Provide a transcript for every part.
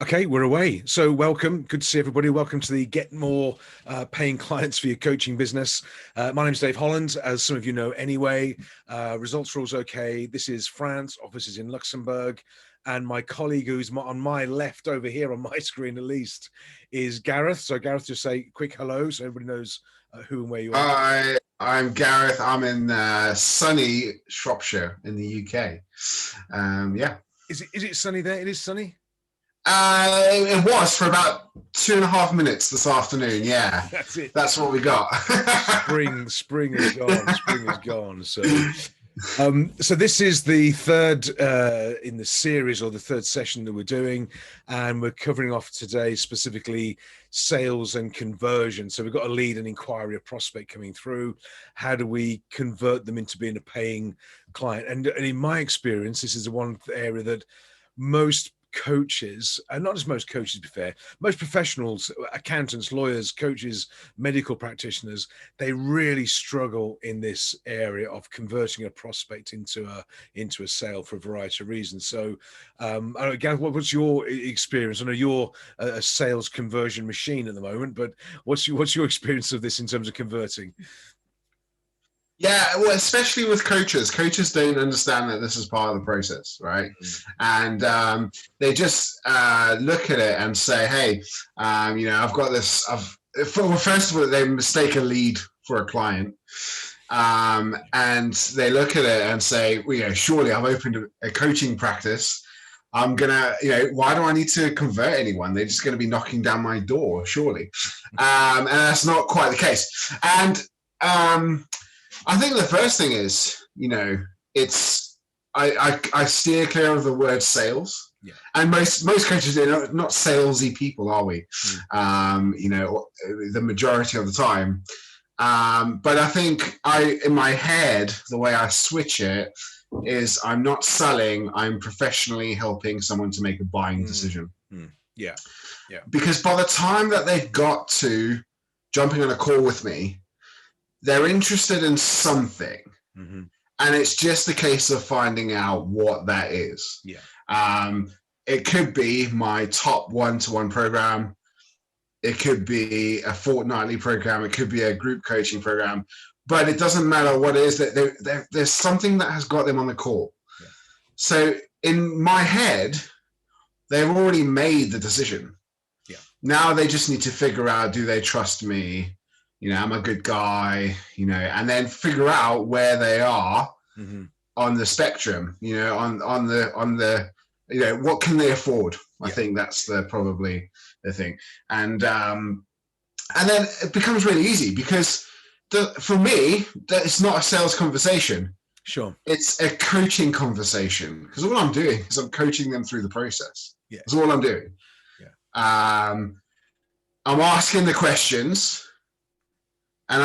Okay, we're away. So welcome. Good to see everybody. Welcome to the Get More Paying Clients for Your Coaching Business. My name is Dave Holland, as some of you know anyway. Results are always okay. This is France, offices in Luxembourg. And my colleague who's on my left over here on my screen at least is Gareth. So Gareth, just say quick hello so everybody knows who and where you are. Hi, I'm Gareth. I'm in sunny Shropshire in the UK. Yeah. Is it sunny there? It is sunny? It was for about 2.5 minutes this afternoon. Yeah, That's it. that's what we got. Spring is gone. Spring is gone. So this is the third in the series, or the third session that we're doing, and we're covering off today specifically sales and conversion. So we've got a lead, an inquiry, a prospect coming through. How do we convert them into being a paying client? And in my experience, this is the one area that most coaches, and not just most coaches, to be fair, most professionals, accountants, lawyers, coaches, medical practitioners, they really struggle in this area of converting a prospect into a sale for a variety of reasons. So I don't know, Gav, what's your experience? I know you're a sales conversion machine at the moment, but what's your experience of this in terms of converting? Yeah, well, especially with coaches. Coaches don't understand that this is part of the process, right? And they just look at it and say, "Hey, I've got this." First of all, they mistake a lead for a client, and they look at it and say, "Well, surely I've opened a coaching practice. I'm gonna, why do I need to convert anyone? They're just going to be knocking down my door, surely." And that's not quite the case. And I think the first thing is, it's I steer clear of the word sales. Yeah. And most coaches are not salesy people, are we? The majority of the time. But I think in my head, the way I switch it is I'm not selling, I'm professionally helping someone to make a buying decision. Yeah. Because by the time that they've got to jumping on a call with me, they're interested in something, and it's just a case of finding out what that is. Yeah. It could be my top one-to-one program. It could be a fortnightly program. It could be a group coaching program, but it doesn't matter what it is. That there's something that has got them on the call. Yeah. So in my head, they've already made the decision. Yeah. Now they just need to figure out, do they trust me? I'm a good guy, and then figure out where they are on the spectrum, on the, what can they afford? I think that's probably the thing. And then it becomes really easy because for me, it's not a sales conversation. Sure. It's a coaching conversation because all I'm doing is I'm coaching them through the process. Yeah. That's all I'm doing. Yeah. I'm asking the questions. And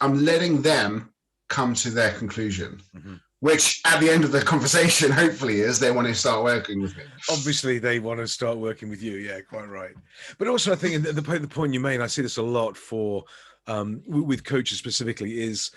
I'm letting them come to their conclusion, which at the end of the conversation, hopefully, is they want to start working with me. Obviously, they want to start working with you. Yeah, quite right. But also, I think the point you made, I see this a lot with coaches specifically, is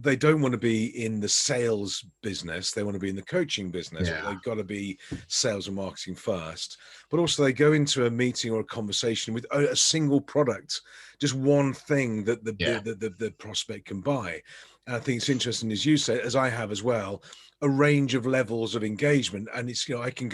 they don't want to be in the sales business. They want to be in the coaching business. Yeah. They've got to be sales and marketing first. But also they go into a meeting or a conversation with a single product, just one thing that the prospect can buy. And I think it's interesting, as you say, as I have as well, a range of levels of engagement. And it's, I can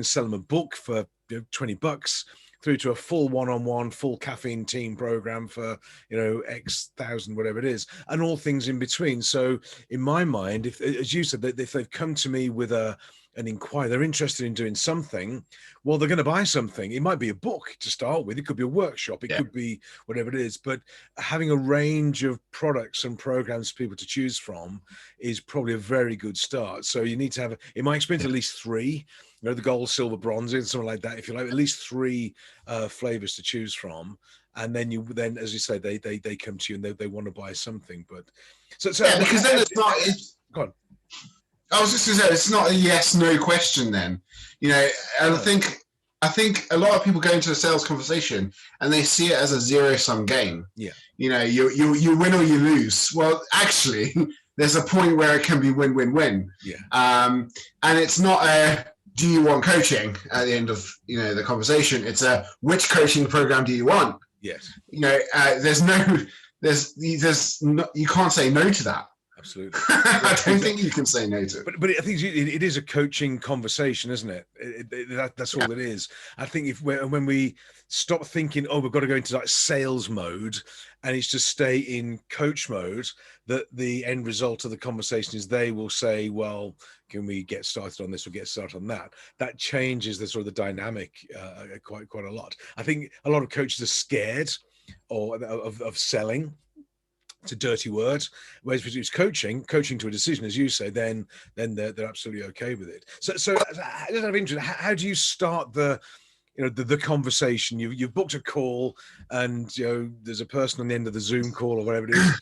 sell them a book for $20 through to a full one-on-one, full caffeine team program for, X thousand, whatever it is, and all things in between. So in my mind, if, as you said, if they've come to me with an inquiry, they're interested in doing something, well, they're going to buy something. It might be a book to start with. It could be a workshop. It could be whatever it is. But having a range of products and programs for people to choose from is probably a very good start. So you need to have, in my experience, at least three, the gold, silver, bronze, and something like that. If you like, at least three flavors to choose from. And then, as you say, they come to you and they want to buy something. But so because then go on. I was just going to say, it's not a yes/no question then. And I think a lot of people go into a sales conversation and they see it as a zero-sum game. Yeah. You win or you lose. Well, actually, there's a point where it can be win-win-win. Yeah. And it's not do you want coaching at the end of the conversation. It's a which coaching program do you want? Yes. There's no, you can't say no to that. Absolutely. I don't think you can say no to it. But I think it is a coaching conversation, isn't it? That's all it is. I think when we stop thinking, oh, we've got to go into like sales mode, and it's to stay in coach mode, that the end result of the conversation is they will say, well, can we get started on this or get started on that? That changes the sort of the dynamic quite a lot. I think a lot of coaches are scared of selling. It's a dirty word. Whereas if it's coaching to a decision, as you say, then they're absolutely okay with it. So just out of interest, how do you start the conversation? You've booked a call, and there's a person on the end of the Zoom call or whatever it is.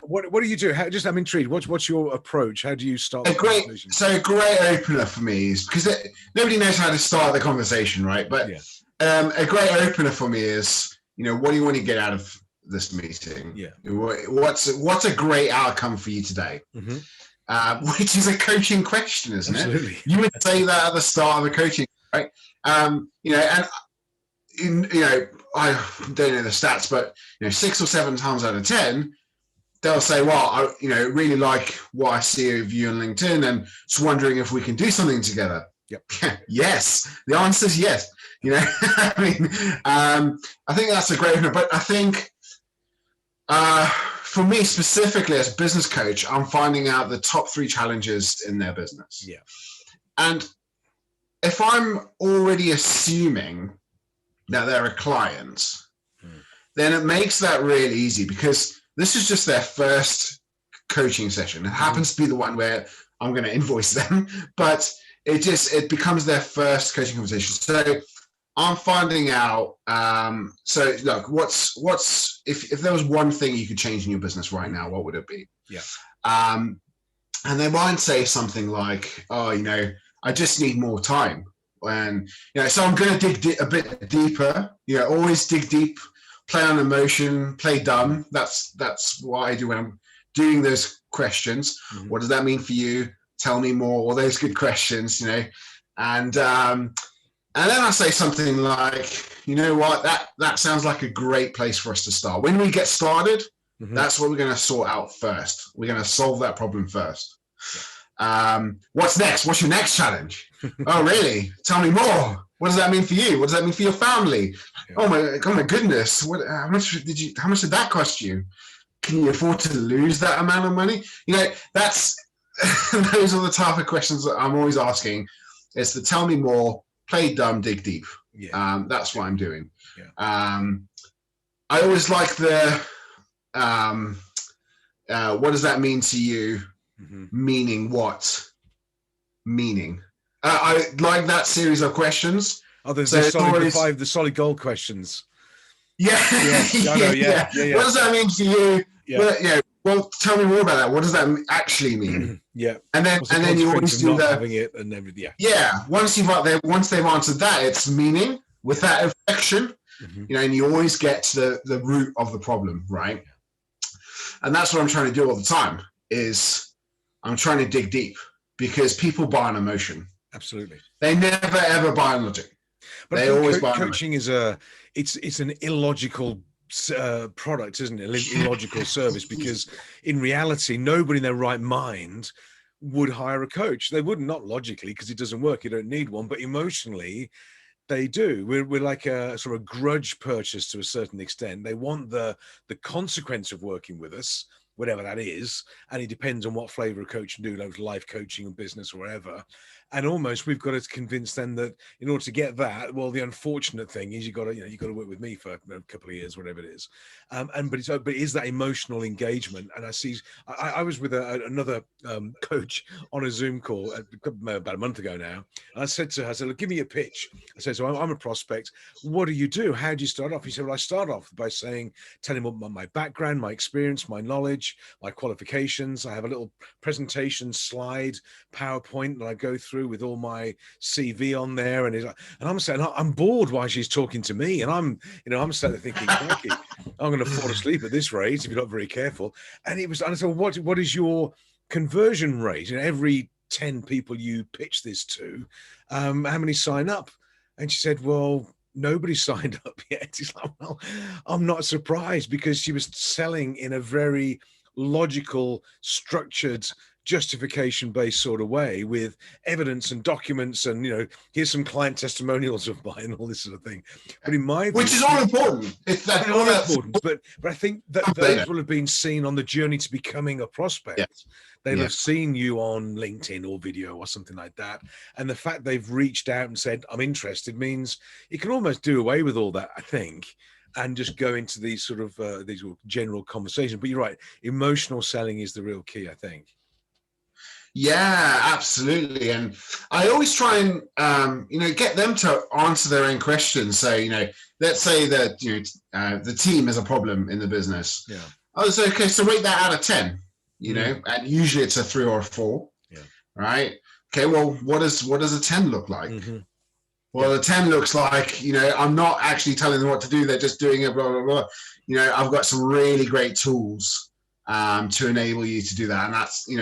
What do you do? I'm intrigued. What's your approach? How do you start the conversation? So a great opener for me is because nobody knows how to start the conversation, right? But a great opener for me is, what do you want to get out of this meeting? Yeah. What's a great outcome for you today? Mm-hmm. Which is a coaching question, isn't Absolutely. it? You would say that at the start of a coaching, right? I don't know the stats, but 6 or 7 times out of 10, they'll say, well, I really like what I see of you on LinkedIn, and just wondering if we can do something together. Yep. Yes. The answer is yes. I think that's a great one. But I think for me specifically as a business coach, I'm finding out the top 3 challenges in their business. Yeah. And if I'm already assuming that they're a client, then it makes that really easy, because this is just their first coaching session. It happens to be the one where I'm going to invoice them, but it becomes their first coaching conversation. So I'm finding out. So look, what's if there was one thing you could change in your business right now, what would it be? Yeah. And they might say something like, oh, I just need more time. And so I'm going to dig a bit deeper. Always dig deep. Play on emotion. Play dumb. That's what I do when I'm doing those questions. Mm-hmm. What does that mean for you? Tell me more. All those good questions. And then I say something like, what, that sounds like a great place for us to start. When we get started, mm-hmm. that's what we're going to sort out first. We're going to solve that problem first. What's next? What's your next challenge? Oh, really? Tell me more. What does that mean for you? What does that mean for your family? Yeah. Oh my goodness. How much did that cost you? Can you afford to lose that amount of money? That's those are the type of questions that I'm always asking. It's to tell me more, play dumb, dig deep. Yeah. That's what I'm doing. Yeah. I always like the what does that mean to you? Mm-hmm. Meaning what? Meaning. I like that series of questions. Oh, there's the solid gold questions. Yeah. Yeah. What does that mean to you? Yeah. Well, tell me more about that. What does that actually mean? Yeah. And then you always do that. Having it and everything. Yeah. Yeah. Once they've answered that, it's meaning with that affection. Mm-hmm. And you always get to the root of the problem, right? And that's what I'm trying to do all the time. Is I'm trying to dig deep, because people buy on emotion. Absolutely. They never ever buy on logic. But they always buy on coaching is it's an illogical product, isn't it? Illogical service, because in reality, nobody in their right mind would hire a coach. They wouldn't, not logically, because it doesn't work. You don't need one, but emotionally, they do. We're like a sort of grudge purchase to a certain extent. They want the consequence of working with us, whatever that is, and it depends on what flavor of coaching do, like life coaching and business or whatever. And almost we've got to convince them that in order to get that, well, the unfortunate thing is you've got to work with me for a couple of years, whatever it is. But it is that emotional engagement. And I was with another coach on a Zoom call about a month ago now. And I said to her, look, give me a pitch. I said, so I'm a prospect. What do you do? How do you start off? He said, well, I start off by telling him my background, my experience, my knowledge, my qualifications. I have a little presentation slide, PowerPoint that I go through with all my CV on there, and I'm saying I'm bored while she's talking to me, and I'm sat there thinking, I'm going to fall asleep at this rate if you're not very careful. And I said, what is your conversion rate? Every 10 people you pitch this to, how many sign up? And she said, well, nobody signed up yet. He's like, well, I'm not surprised, because she was selling in a very logical, structured, justification-based sort of way, with evidence and documents, and here's some client testimonials of mine and all this sort of thing. But in my which is all important. It's that all important. But I think that those will have been seen on the journey to becoming a prospect. Yes. They'll have seen you on LinkedIn or video or something like that. And the fact they've reached out and said, I'm interested, means you can almost do away with all that, I think, and just go into these sort of these general conversations. But you're right, emotional selling is the real key, I think. Yeah, absolutely. And I always try and, get them to answer their own questions. So, let's say that, the team has a problem in the business. Yeah. I was okay. So rate that out of 10, and usually it's a 3 or a 4. Yeah. Right. Okay. Well, what does a 10 look like? Mm-hmm. Well, a 10 looks like, I'm not actually telling them what to do. They're just doing it, blah, blah, blah. I've got some really great tools to enable you to do that. And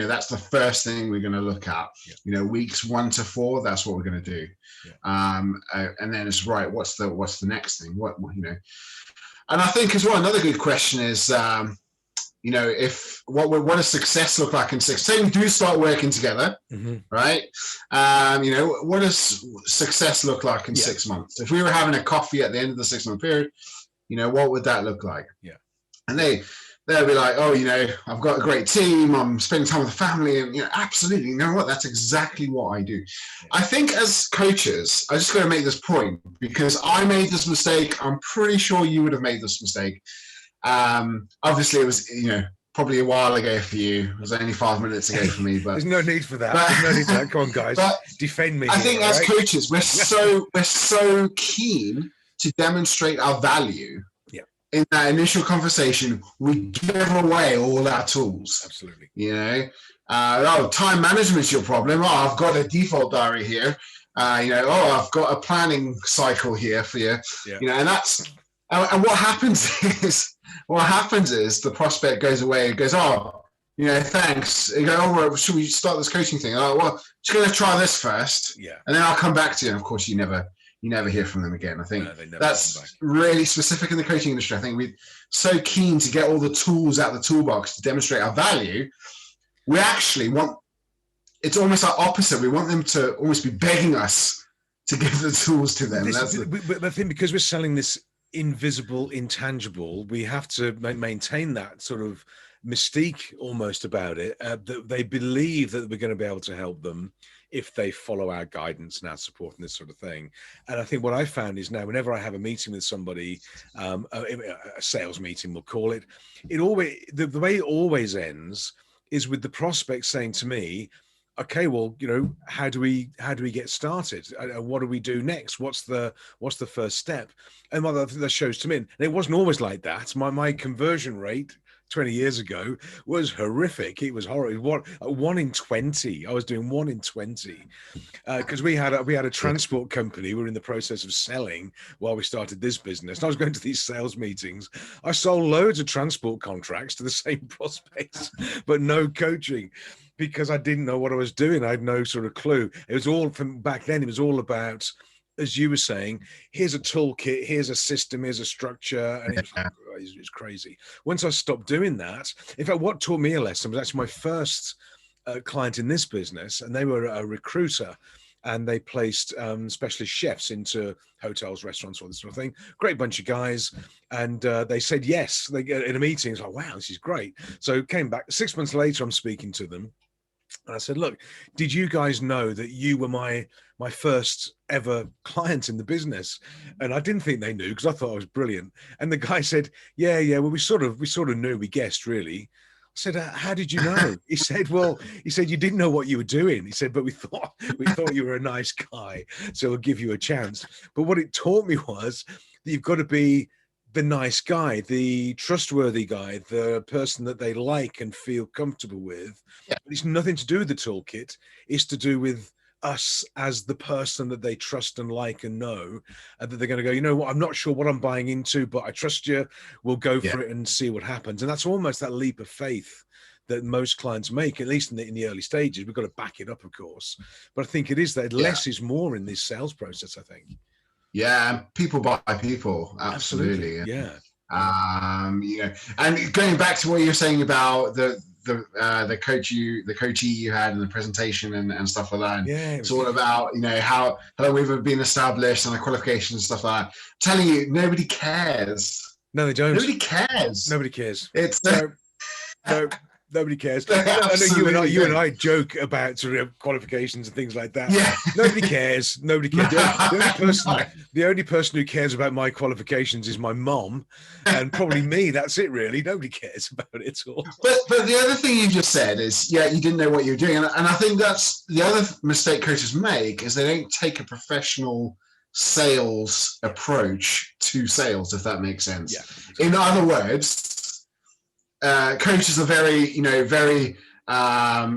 that's the first thing we're going to look at. Yeah. Weeks 1 to 4, that's what we're going to do. Yeah. And then it's right. What's the next thing? What. And I think as well, another good question is, if what does success look like in 6? Say we do start working together, right? What does success look like in 6 months? If we were having a coffee at the end of the 6-month period, what would that look like? Yeah. And they'll be like, oh, I've got a great team. I'm spending time with the family, and absolutely. You know what? That's exactly what I do. Yeah. I think as coaches, I just got to make this point, because I made this mistake. I'm pretty sure you would have made this mistake. Obviously, it was probably a while ago for you. It was only 5 minutes ago for me. But there's no need for that. There's no need for that. Come on, guys, defend me. I think as coaches, we're so keen to demonstrate our value. In that initial conversation, we give away all our tools. Absolutely. Time management's your problem. Oh, I've got a default diary here. I've got a planning cycle here for you. Yeah. And what happens is the prospect goes away and goes, oh, thanks. You go, oh, well, should we start this coaching thing? Oh, well, just going to try this first. Yeah. And then I'll come back to you. And of course, you never hear from them again. I think that's really specific in the coaching industry. I think we're so keen to get all the tools out of the toolbox to demonstrate our value. We actually it's almost our opposite. We want them to almost be begging us to give the tools to them. But I think because we're selling this invisible, intangible, we have to maintain that sort of mystique almost about it, that they believe that we're going to be able to help them if they follow our guidance and our support and this sort of thing. And I think what I found is now, whenever I have a meeting with somebody, a sales meeting, we'll call it, the way it always ends is with the prospect saying to me, okay, well, how do we get started? What do we do next? What's the first step? And that shows to me. And it wasn't always like that. My conversion rate 20 years ago was horrific. It was horrible. 1 in 20. I was doing 1 in 20 because we had a transport company. We were in the process of selling while we started this business. And I was going to these sales meetings. I sold loads of transport contracts to the same prospects, but no coaching, because I didn't know what I was doing. I had no sort of clue. It was all from back then. It was all about, as you were saying, here's a toolkit, here's a system, here's a structure, and it's crazy. Once I stopped doing that, in fact, what taught me a lesson was actually my first client in this business, and they were a recruiter, and they placed specialist chefs into hotels, restaurants, all this sort of thing. Great bunch of guys, and they said yes. They get in a meeting. It's like, wow, this is great. So came back 6 months later. I'm speaking to them. And I said, look, did you guys know that you were my first ever client in the business? And I didn't think they knew, because I thought I was brilliant. And the guy said, yeah, well, we sort of knew, we guessed, really. I said, how did you know? He said, you didn't know what you were doing. He said, but we thought you were a nice guy, so we'll give you a chance. But what it taught me was that you've got to be the nice guy, the trustworthy guy, the person that they like and feel comfortable with. Yeah. But it's nothing to do with the toolkit. It's to do with us as the person that they trust and like and know, and that they're going to go, you know what, I'm not sure what I'm buying into, but I trust you. We'll go for it and see what happens. And that's almost that leap of faith that most clients make, at least in the early stages. We've got to back it up, of course, but I think it is that less is more in this sales process, I think. Yeah, and people buy people, absolutely. Yeah. You know, and going back to what you were saying about the coachee you had in the presentation and stuff like that. And it's all about, you know, how we've been established and the qualifications and stuff like that. I'm telling you, nobody cares. No, they don't. Nobody cares. Nobody cares. It's no. Nobody cares. I know you and I joke about sort of qualifications and things like that. Yeah. Nobody cares. Nobody cares. The only person who cares about my qualifications is my mom, and probably me. That's it, really. Nobody cares about it at all. But the other thing you just said is, you didn't know what you were doing, and I think that's the other mistake coaches make, is they don't take a professional sales approach to sales, if that makes sense. Yeah, exactly. In other words, coaches are very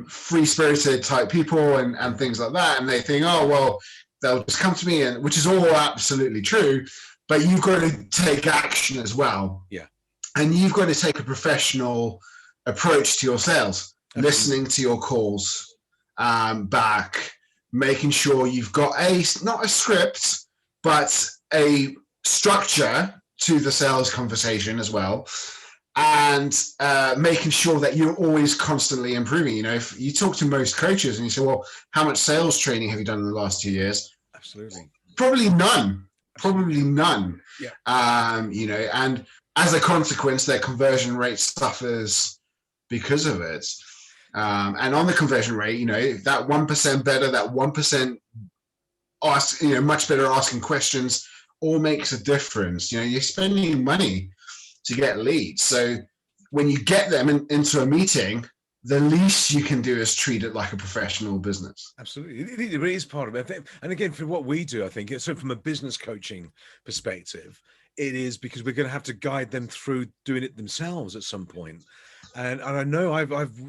free-spirited type people and things like that, and they think, oh well, they'll just come to me, and which is all absolutely true, but you've got to take action as well. Yeah. And you've got to take a professional approach to your sales. Absolutely. Listening to your calls back, making sure you've got not a script, but a structure to the sales conversation as well. And making sure that you're always constantly improving. You know, if you talk to most coaches and you say, well, how much sales training have you done in the last 2 years? Absolutely. Probably none. Probably none. Yeah. You know, and as a consequence, their conversion rate suffers because of it. And on the conversion rate, you know, that 1% better, that 1% much better asking questions, all makes a difference. You know, you're spending money to get leads. So when you get them into a meeting, the least you can do is treat it like a professional business. Absolutely. It is part of it. And again, for what we do, I think, so from a business coaching perspective, it is because we're going to have to guide them through doing it themselves at some point. And I know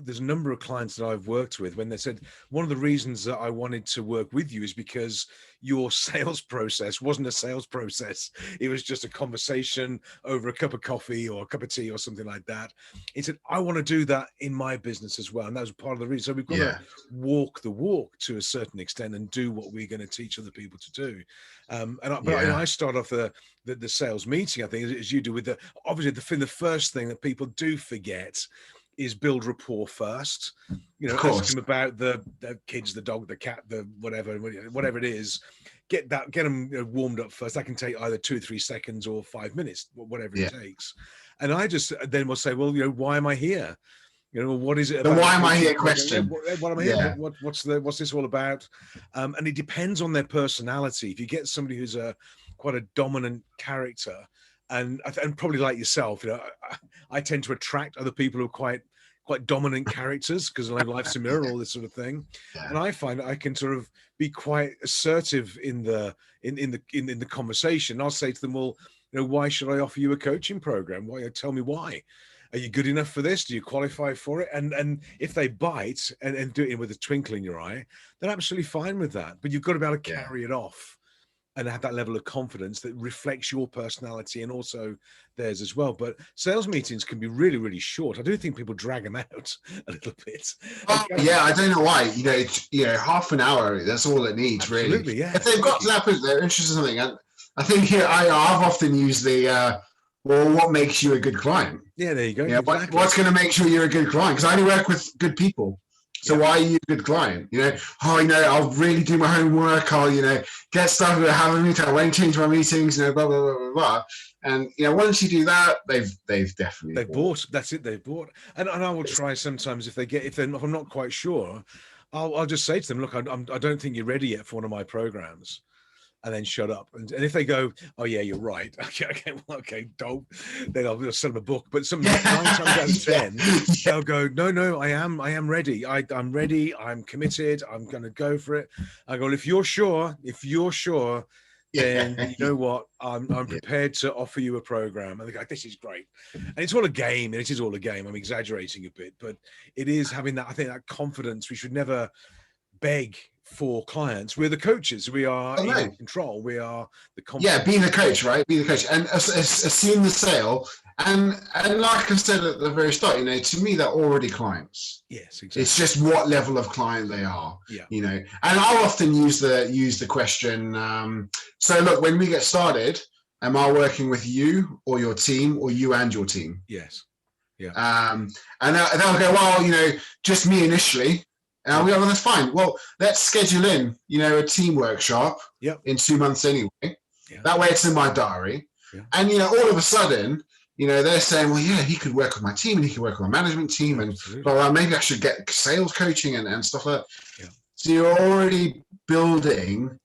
there's a number of clients that I've worked with when they said, one of the reasons that I wanted to work with you is because your sales process wasn't a sales process. It was just a conversation over a cup of coffee or a cup of tea or something like that. He said, I want to do that in my business as well. And that was part of the reason. So we've got to walk the walk to a certain extent and do what we're going to teach other people to do. I start off the sales meeting, I think, as you do with obviously the first thing that people do forget is build rapport first. You know, ask them about the kids, the dog, the cat, the whatever it is. Get them warmed up first. That can take either 2 or 3 seconds or 5 minutes, whatever it takes. And I just then will say, well, you know, why am I here? You know, what is it about? The why am I here question. What am I here? What's this all about? And it depends on their personality. If you get somebody who's quite a dominant character, and probably like yourself, you know, I tend to attract other people who are quite dominant characters because life's a mirror, all this sort of thing. Yeah. And I find I can sort of be quite assertive in the conversation. I'll say to them, well, you know, why should I offer you a coaching program? Why? Tell me why. Are you good enough for this? Do you qualify for it? And if they bite and do it with a twinkle in your eye, they're absolutely fine with that. But you've got to be able to carry it off and have that level of confidence that reflects your personality and also theirs as well. But sales meetings can be really, really short. I do think people drag them out a little bit. Oh, yeah, I don't know why. You know, half an hour, that's all it needs, absolutely, really. Yeah. If they've got to that point, they're interested in something. And I think here, I've often used the, well, what makes you a good client? Yeah, there you go. Yeah, exactly. What's going to make sure you're a good client? Because I only work with good people. So why are you a good client? You know, I'll really do my homework. I'll, you know, get started with having a meeting. I won't change my meetings, you know, blah, blah, blah, blah, blah. And, you know, once you do that, they've definitely bought. That's it. They've bought. And I will try sometimes if I'm not quite sure, I'll just say to them, look, I don't think you're ready yet for one of my programs. And then shut up. And if they go, oh yeah, you're right. Okay, don't. Then I'll sell them a book. But some 9 times out of 10, they'll go, no, I am ready. I'm ready. I'm committed. I'm going to go for it. I go, well, if you're sure, then you know what? I'm prepared to offer you a program. And they go, this is great. And it's all a game. And it is all a game. I'm exaggerating a bit, but it is having that. I think that confidence. We should never beg for clients. We're the coaches. We are in control. We are the be the coach, right? Be the coach and assume the sale. And like I said at the very start, to me, they're already clients. Yes, exactly. It's just what level of client they are. Yeah. And I'll often use the question. So look, when we get started, am I working with you or your team, or you and your team? Yes. Yeah. And they'll go, well, just me initially. And I'll go, well, that's fine. Well, let's schedule in, a team workshop in 2 months anyway. Yeah. That way it's in my diary. Yeah. And, all of a sudden, they're saying, well, yeah, he could work with my team and he could work with my management team. And maybe I should get sales coaching and stuff like that. Yeah. So you're already building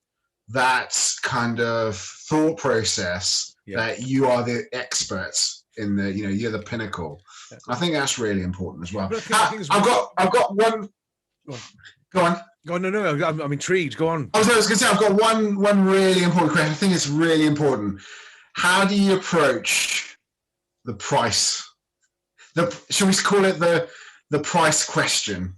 that kind of thought process that you are the experts in the, you're the pinnacle. Yeah. I think that's really important as well. I've got one. Go on. No, I'm intrigued. Go on. I was going to say, I've got one really important question. I think it's really important. How do you approach the price? Shall we call it the price question?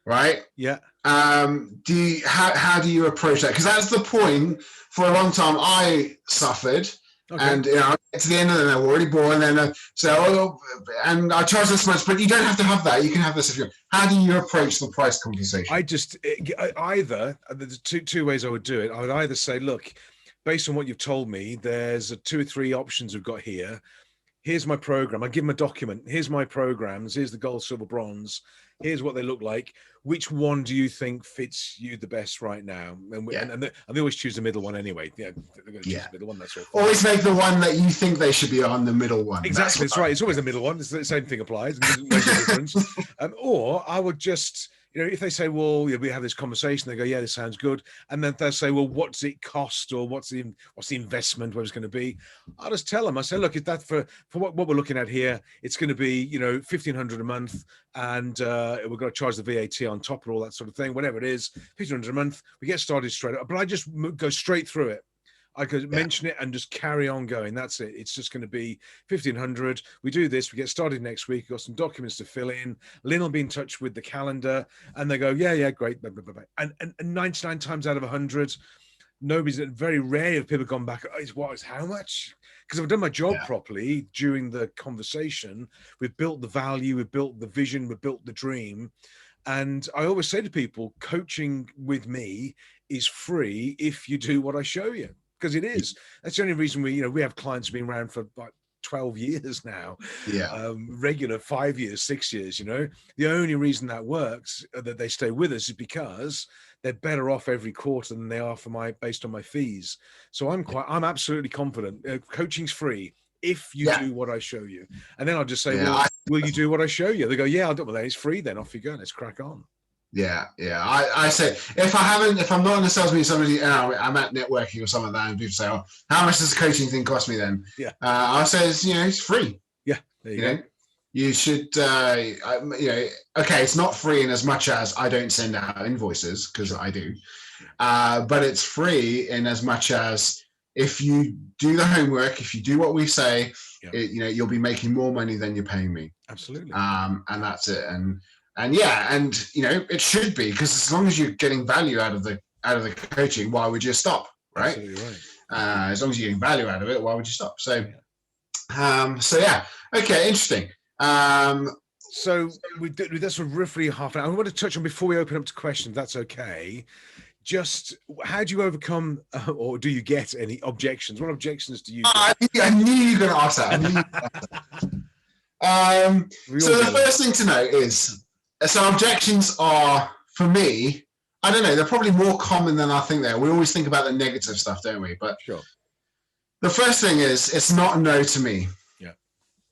Right? Yeah. How do you approach that? Because that's the point. For a long time, I suffered. Okay. And I get to the end of it, they're already bored, and then and I charge this much, but you don't have to have that. You can have this if you. How do you approach the price conversation? Either there's two ways I would do it. I would either say, look, based on what you've told me, there's 2 or 3 options we've got here. Here's my program. I give them a document. Here's my programs. Here's the gold, silver, bronze. Here's what they look like. Which one do you think fits you the best right now? And they always choose the middle one anyway. Yeah, they're going to choose the middle one. That's all. Always make the one that you think they should be on, the middle one. Exactly, that's right. It's always the middle one. It's the same thing applies. It doesn't make a difference. Or I would just, if they say, well, we have this conversation, they go, yeah, this sounds good. And then they'll say, well, what's it cost, or what's the investment, what it's going to be? I'll just tell them, I say, look, if that for what we're looking at here, it's going to be, $1,500 a month, and we're going to charge the VAT on top of all that sort of thing, whatever it is, $1,500 a month. We get started straight up, but I just go straight through it. I could mention it and just carry on going. That's it. It's just going to be 1,500. We do this. We get started next week. We've got some documents to fill in. Lynn will be in touch with the calendar, and they go, yeah, great. Blah, blah, blah, blah. And 99 times out of 100, very rare have people gone back. It's how much? Because I've done my job properly during the conversation. We've built the value. We've built the vision. We've built the dream. And I always say to people, coaching with me is free if you do what I show you. Because it is. That's the only reason we have clients who've been around for like 12 years now. Yeah. Regular 5 years, 6 years, The only reason that works, that they stay with us, is because they're better off every quarter than they are based on my fees. So I'm absolutely confident. Coaching's free if you do what I show you. And then I'll just say, will you do what I show you? They go, yeah, I'll do it. Well, then it's free then. Off you go. Let's crack on. Yeah. I say, if I'm not in a sales meeting, somebody, I'm at networking or something like that, and people say, oh, how much does the coaching thing cost me then? Yeah. I say, it's free. Yeah. There you go. You should, okay, it's not free in as much as I don't send out invoices, because I do. But it's free in as much as if you do the homework, if you do what we say, you'll be making more money than you're paying me. Absolutely. And that's it. And it should be, because as long as you're getting value out of the coaching, why would you stop, right? Absolutely right. As long as you're getting value out of it, why would you stop? So, okay, interesting. So that's roughly half an hour. I want to touch on, before we open up to questions, that's okay. Just how do you overcome, or do you get any objections? What objections do you get? I knew you were going to ask that. So the first thing to know is, so objections are, for me, I don't know, they're probably more common than I think they are. We always think about the negative stuff, don't we? But sure. The first thing is, it's not a no to me. Yeah.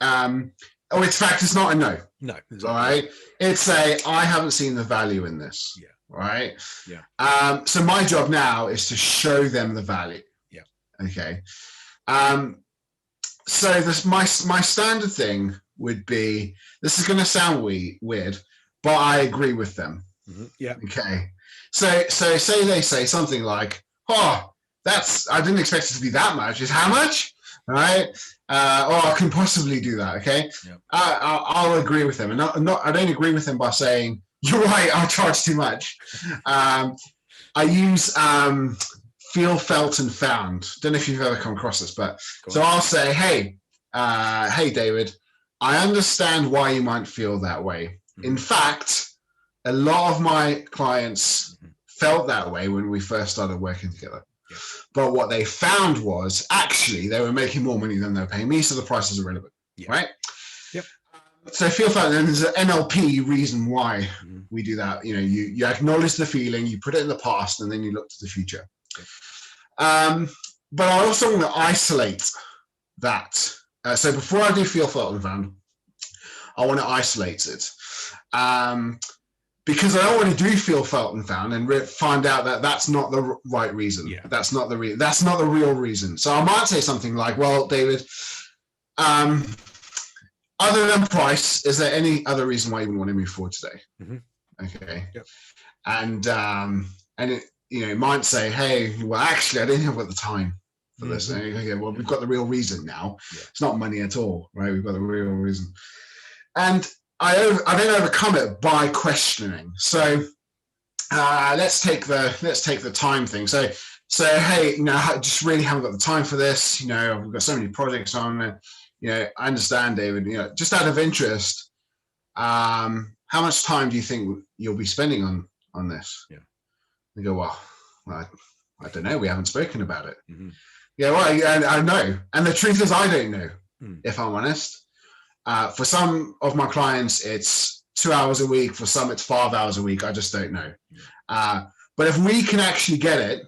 In fact, it's not a no. No. Exactly. All right. It's I haven't seen the value in this. Yeah. Right. Yeah. So my job now is to show them the value. Yeah. Okay. So my standard thing would be, this is going to sound weird, but I agree with them. Mm-hmm. Yeah. Okay. So say they say something like, oh, I didn't expect it to be that much. Is how much? All right. Or I can possibly do that. Okay. Yeah. I'll agree with them. And I don't agree with them by saying, you're right. I charge too much. I use feel, felt, and found. Don't know if you've ever come across this, but so I'll say, hey, David, I understand why you might feel that way. In fact, a lot of my clients felt that way when we first started working together. Yeah. But what they found was actually they were making more money than they were paying me, so the price is irrelevant, right? Yep. So feel, felt, and there's an NLP reason why we do that. You know, you acknowledge the feeling, you put it in the past, and then you look to the future. But I also want to isolate that. So before I do feel, felt, and found, I want to isolate it. Because I don't want to do feel, felt, and found and find out that that's not the right reason. Yeah. That's not the real reason. So I might say something like, well, David, other than price, is there any other reason why you would want to move forward today? Okay. Yep. And it, you know, it might say, hey, well, actually, I didn't have the time for this. Okay, well, we've got the real reason now. Yeah. It's not money at all, right? We've got the real reason. And I then overcome it by questioning. So let's take the time thing. So hey, you know, I just really haven't got the time for this. You know, we've got so many projects on. You know, I understand, David. You know, just out of interest, how much time do you think you'll be spending on this? Yeah. They go, well, I don't know. We haven't spoken about it. Yeah, well, I know. And the truth is, I don't know. If I'm honest. For some of my clients, it's 2 hours a week. For some, it's 5 hours a week. I just don't know. But if we can actually get it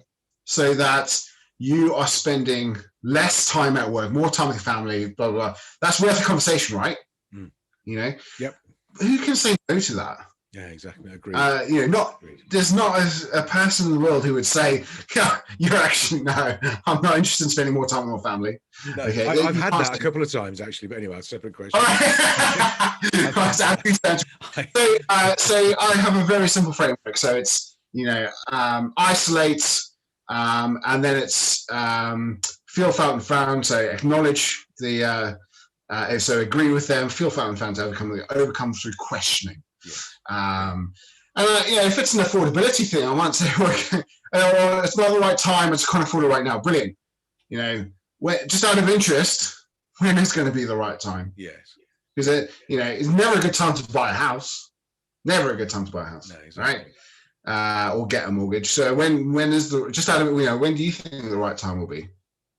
so that you are spending less time at work, more time with your family, blah, blah, blah, that's worth a conversation, right? You know? Yep. Who can say no to that? Yeah, exactly. I agree. You know, there's not a person in the world who would say, yeah, you're actually, no, I'm not interested in spending more time with my family. No, okay. I've had that a couple of times, actually, but anyway, separate question. So I have a very simple framework. So it's, you know, isolate, and then it's feel, felt, and found. So acknowledge so agree with them, feel, felt, and found, to overcome through questioning. Yeah. You know, if it's an affordability thing, I might say, well, it's not the right time, it's can't afford it right now. Brilliant. You know, just out of interest, when is going to be the right time? Yes. Because you know, it's never a good time to buy a house. Never a good time to buy a house. No, exactly. Right? Or get a mortgage. So when is just out of, you know, when do you think the right time will be?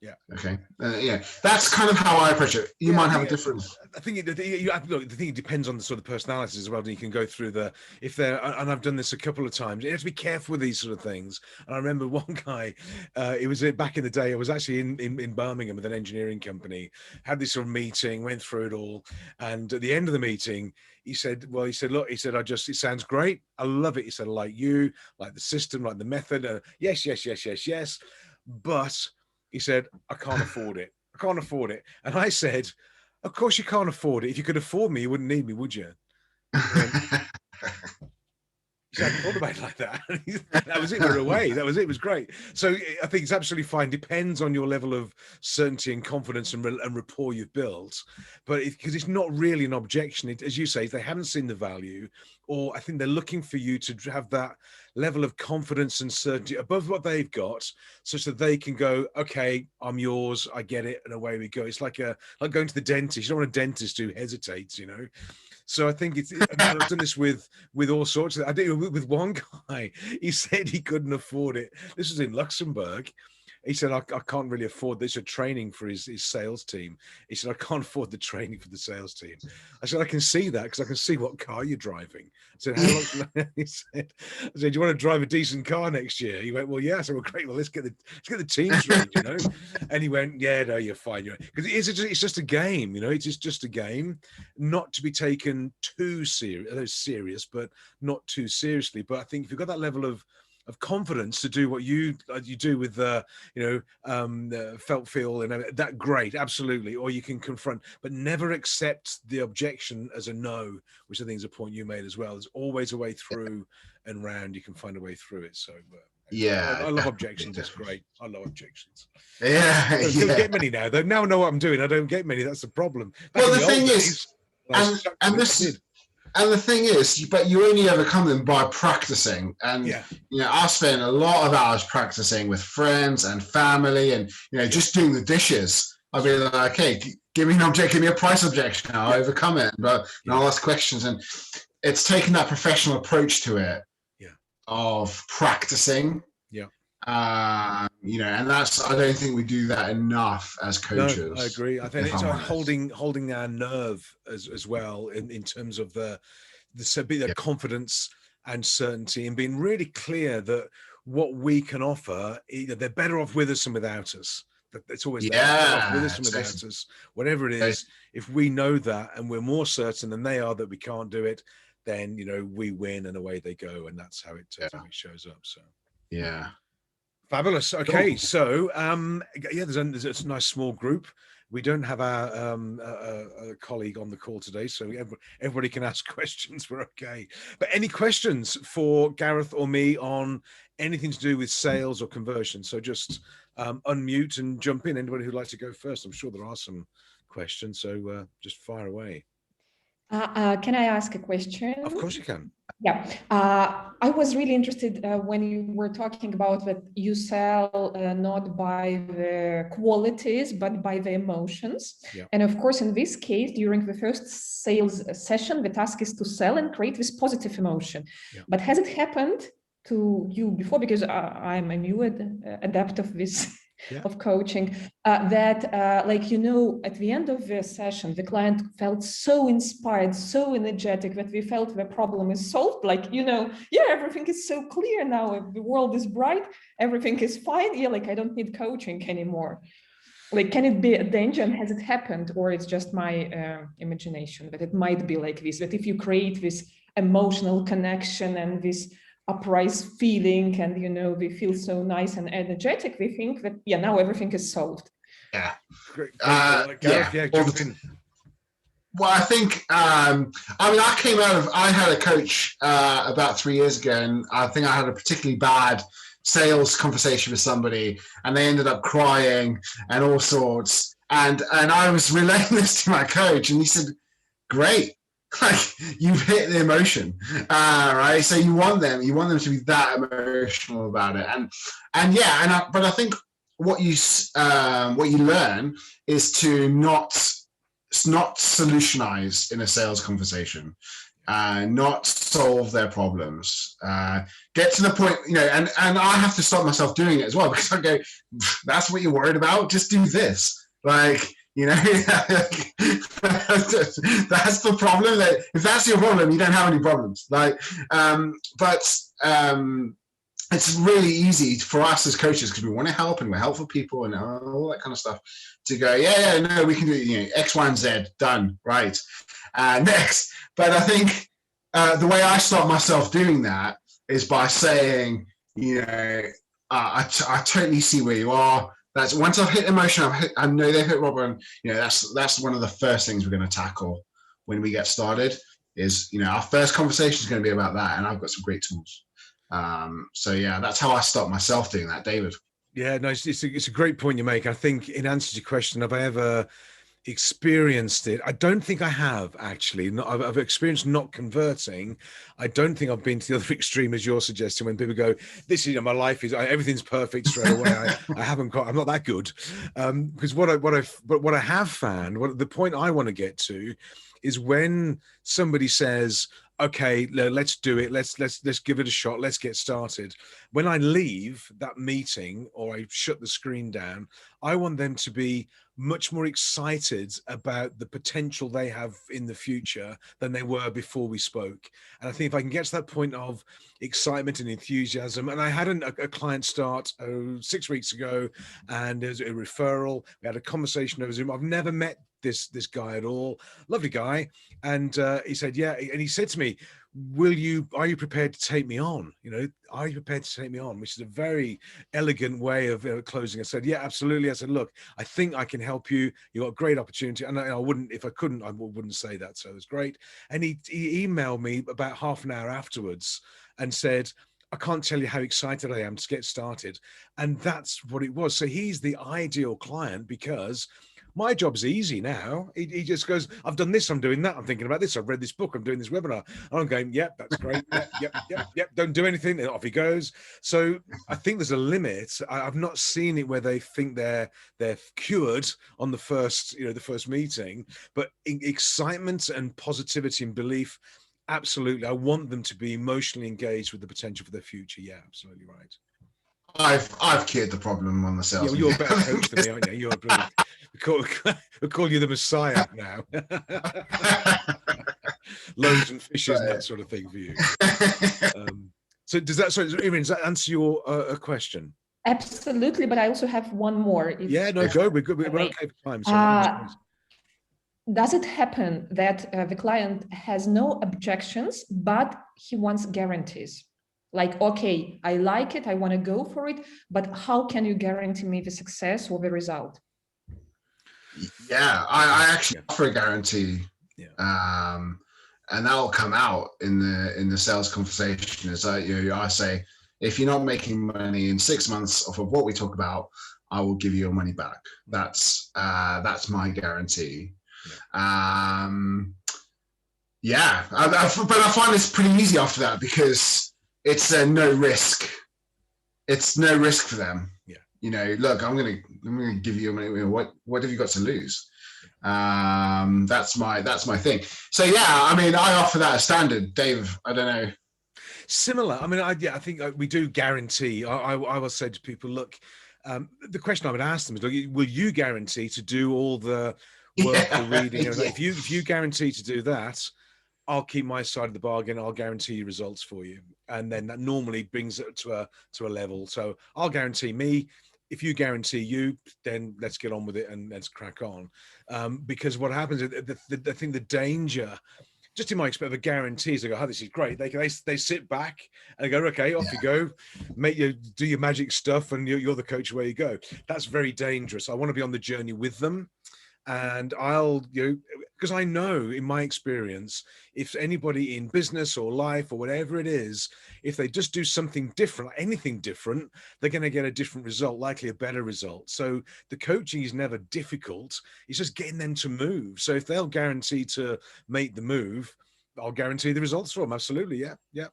Yeah. Okay. Yeah, that's kind of how I approach it. You might have a different. I think the thing depends on the sort of personalities as well. And you can go through if they're, and I've done this a couple of times. You have to be careful with these sort of things. And I remember one guy, it was back in the day. I was actually in Birmingham with an engineering company. Had this sort of meeting, went through it all, and at the end of the meeting, he said, look, it sounds great. I love it. He said, I like you, like the system, like the method. Yes. But he said, I can't afford it. I can't afford it. And I said, of course you can't afford it. If you could afford me, you wouldn't need me, would you? He hadn't thought about it like that. That was it. We were away. That was it. It was great. So I think it's absolutely fine. Depends on your level of certainty and confidence and rapport you've built. But because it's not really an objection, as you say, if they haven't seen the value, or I think they're looking for you to have that level of confidence and certainty above what they've got, such that they can go, okay, I'm yours, I get it, and away we go. It's like going to the dentist. You don't want a dentist who hesitates, you know. So I think I've done this with all sorts of. I did with one guy. He said he couldn't afford it. This was in Luxembourg. He said, I can't really afford this. A training for his sales team. He said, I can't afford the training for the sales team. I said, I can see that because I can see what car you're driving. I said, how long? He said, do you want to drive a decent car next year? He went, well, yeah. I said, well, great. Well, let's get the teams ready, you know. And he went, yeah, no, you're fine. Because it's just a game, you know. It's just a game, not to be taken too serious, but not too seriously. But I think if you've got that level of confidence to do what you do with felt, feel, and that, great, absolutely. Or you can confront, but never accept the objection as a no, which I think is a point you made as well. There's always a way through and round. You can find a way through it. So yeah, I love objections. It's great. I love objections. Yeah, I don't get many now though. Now I know what I'm doing. I don't get many. That's the problem. Well, the thing is, and and the thing is, but you only overcome them by practicing. And I spend a lot of hours practicing with friends and family, and just doing the dishes. I'll be like, okay, give me an object, give me a price objection. I'll overcome it, but I'll ask questions. And it's taking that professional approach to it, of practicing. And that's, I don't think we do that enough as coaches. No, I agree. I think it's holding our nerve as well in terms of the confidence and certainty, and being really clear that what we can offer, they're better off with us than without us. It's always better off with us than without us. Whatever it is, if we know that and we're more certain than they are that we can't do it, then we win and away they go, and that's how it shows up. So fabulous. Okay, cool. So there's a nice small group. We don't have our a colleague on the call today, so everybody can ask questions. We're okay. But any questions for Gareth or me on anything to do with sales or conversion? So just unmute and jump in. Anybody who'd like to go first? I'm sure there are some questions, so just fire away. Can I ask a question? Of course you can. Yeah, I was really interested when you were talking about that you sell not by the qualities, but by the emotions. Yeah. And of course, in this case, during the first sales session, the task is to sell and create this positive emotion. Yeah. But has it happened to you before? Because I'm a new adept of this. Of coaching, that at the end of the session, the client felt so inspired, so energetic, that we felt the problem is solved. Everything is so clear now. The world is bright. Everything is fine. I don't need coaching anymore. Can it be a danger? And has it happened? Or it's just my imagination that it might be like this, that if you create this emotional connection and this uprise feeling, and we feel so nice and energetic, we think that now everything is solved. Great. Jump in. Well, I think I had a coach about 3 years ago, and I think I had a particularly bad sales conversation with somebody, and they ended up crying and all sorts, and I was relaying this to my coach, and he said, great, you've hit the emotion, right? So you want them to be that emotional about it, but I think what you learn is to not solutionize in a sales conversation, not solve their problems, get to the point, and I have to stop myself doing it as well, because I go, that's what you're worried about, just do this, that's the problem. That if that's your problem, you don't have any problems. It's really easy for us as coaches, because we want to help and we're helpful people and all that kind of stuff, to go, no, we can do X, Y, and Z, done, right? Next. But I think the way I start myself doing that is by saying, I totally see where you are. That's once I've hit emotion, I know they've hit Robert, and that's one of the first things we're going to tackle when we get started. Is our first conversation is going to be about that, and I've got some great tools. That's how I start myself doing that, David. Yeah, no, it's a great point you make. I think in answer to your question, have I ever experienced it? I don't think I have, actually. I've experienced not converting. I don't think I've been to the other extreme as you're suggesting, when people go, this is, my life is, everything's perfect straight away. I'm not that good. Because what I have found, the point I want to get to is when somebody says, okay, let's do it. Let's give it a shot. Let's get started. When I leave that meeting, or I shut the screen down, I want them to be much more excited about the potential they have in the future than they were before we spoke. And I think if I can get to that point of excitement and enthusiasm, and I had a client start 6 weeks ago, and there's a referral. We had a conversation over Zoom. I've never met this guy at all. Lovely guy. And he said, yeah. And he said to me, are you prepared to take me on? Are you prepared to take me on? Which is a very elegant way of closing. I said, yeah, absolutely. I said, look, I think I can help you. You got a great opportunity. And I wouldn't, if I couldn't, I wouldn't say that. So it was great. And he emailed me about half an hour afterwards and said, I can't tell you how excited I am to get started. And that's what it was. So he's the ideal client, because My job's easy now. He just goes, I've done this, I'm doing that, I'm thinking about this, I've read this book, I'm doing this webinar. And I'm going, yep, that's great. Yep. Don't do anything. And off he goes. So I think there's a limit. I've not seen it where they think they're cured on the first meeting, but excitement and positivity and belief, absolutely. I want them to be emotionally engaged with the potential for their future. Yeah, absolutely right. I've cured the problem on the sales. Yeah, you're a better coach than me, aren't you? You're brilliant. We'll call you the Messiah now. Loaves and fishes and that sort of thing for you. So does that answer your question? Absolutely, but I also have one more. Go. We're good. We're okay for time. Does it happen that the client has no objections, but he wants guarantees? Like, okay, I like it, I want to go for it, but how can you guarantee me the success or the result? Yeah, I actually offer a guarantee, and that'll come out in the sales conversation. Is I say, if you're not making money in 6 months off of what we talk about, I will give you your money back. That's my guarantee. But I find it's pretty easy after that because it's no risk. It's no risk for them. Yeah. Look, I'm gonna give you money. What have you got to lose? That's my thing. So I offer that as standard. Dave, I don't know. Similar. I think we do guarantee. I will say to people, look, the question I would ask them is, look, will you guarantee to do all the work, the reading? If you guarantee to do that, I'll keep my side of the bargain. I'll guarantee you results for you, and then that normally brings it to a level. So I'll guarantee me. If you guarantee you, then let's get on with it and let's crack on. Because what happens, I think the danger, just in my experience, the guarantees, they go, oh, this is great. They sit back and go, okay, off you go, do your magic stuff, and you're the coach where you go. That's very dangerous. I want to be on the journey with them. And because I know in my experience, if anybody in business or life or whatever it is, if they just do something different, anything different, they're going to get a different result, likely a better result. So the coaching is never difficult. It's just getting them to move. So if they'll guarantee to make the move, I'll guarantee the results for them. Absolutely. Yeah.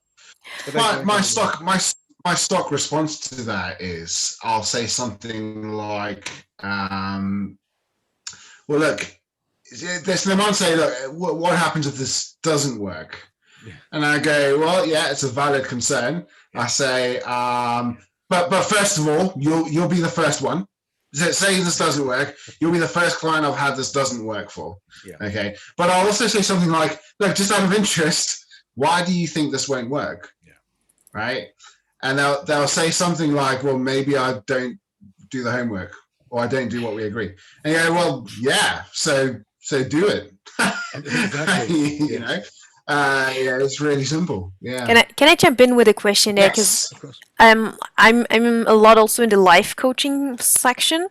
My stock response to that is I'll say something like, well, look, there's no one say, look, what happens if this doesn't work? Yeah. And I go, well, yeah, it's a valid concern. Yeah. I say, but first of all, you'll be the first one. Say this doesn't work, you'll be the first client I've had this doesn't work for. Yeah. Okay. But I'll also say something like, look, just out of interest, why do you think this won't work? Yeah. Right. And they'll say something like, well, maybe I don't do the homework, or I don't do what we agree. And you go, well, yeah, so do it. Exactly. It's really simple. Yeah. Can I jump in with a question there? Because I'm a lot also in the life coaching section,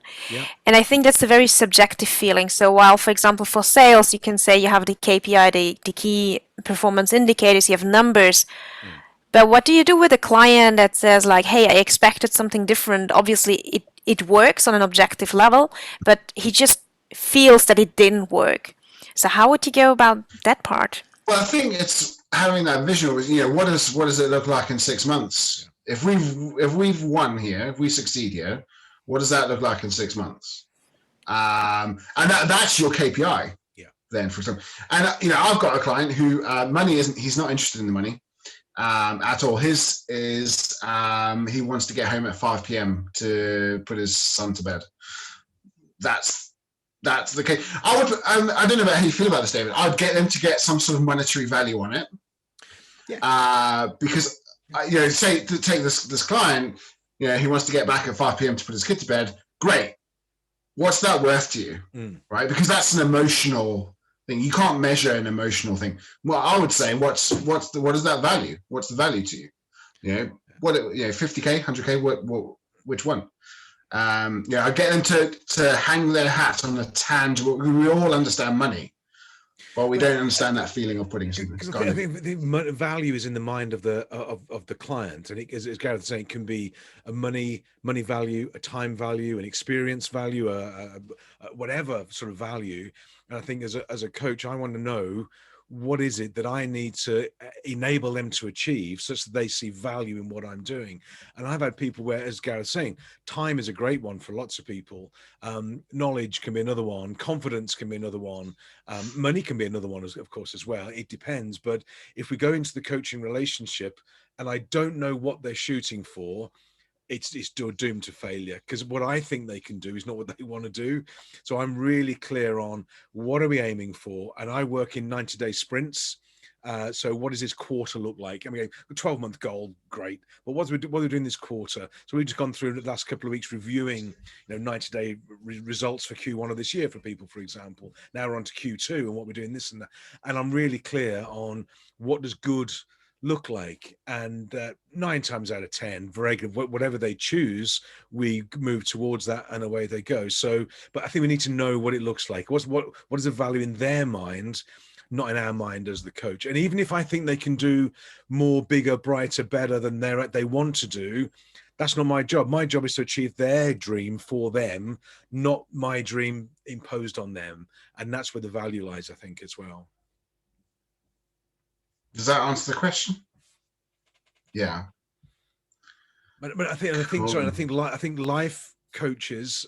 and I think that's a very subjective feeling. So while, for example, for sales, you can say you have the KPI, the key performance indicators, you have numbers. But what do you do with a client that says like, hey, I expected something different. Obviously, it works on an objective level, but he just feels that it didn't work. So how would you go about that part? Well, I think it's having that vision. What does it look like in 6 months? Yeah. If we've won here, if we succeed here, what does that look like in 6 months? And that's your KPI. Yeah. Then, for example, and I've got a client who he's not interested in the money. At all. His is he wants to get home at 5 p.m. to put his son to bed. That's the case. I don't know about how you feel about this, David. I'd get them to get some sort of monetary value on it. Yeah. Because take this client, he wants to get back at 5 p.m. to put his kid to bed. Great. What's that worth to you? Right? Because that's an emotional thing. You can't measure an emotional thing. Well, I would say, what is that value? What's the value to you? 50K, 100K, which one? I get them to hang their hat on a tangible. We all understand money. But we don't understand that feeling of putting something. I think the value is in the mind of the client, and as Gareth was saying, it can be a money value, a time value, an experience value, a whatever sort of value. And I think as a coach, I want to know what is it that I need to enable them to achieve such that they see value in what I'm doing. And I've had people where, as Gareth's saying, time is a great one for lots of people. Knowledge can be another one. Confidence can be another one. Money can be another one, of course, as well. It depends. But if we go into the coaching relationship and I don't know what they're shooting for, it's doomed to failure, because what I think they can do is not what they want to do. So I'm really clear on what are we aiming for, and I work in 90-day sprints. So what does this quarter look like? I mean, a 12-month goal, great, but what are we doing this quarter? So we've just gone through the last couple of weeks reviewing, 90-day results for Q1 of this year for people, for example. Now we're on to Q2 and what we're doing this and that, and I'm really clear on what does good look like, and 9 times out of 10, whatever they choose, we move towards that and away they go. So, but I think we need to know what it looks like. What is the value in their mind, not in our mind as the coach. And even if I think they can do more, bigger, brighter, better than they want to do, that's not my job. My job is to achieve their dream for them, not my dream imposed on them. And that's where the value lies, I think, as well. Does that answer the question? Yeah. But I think life coaches,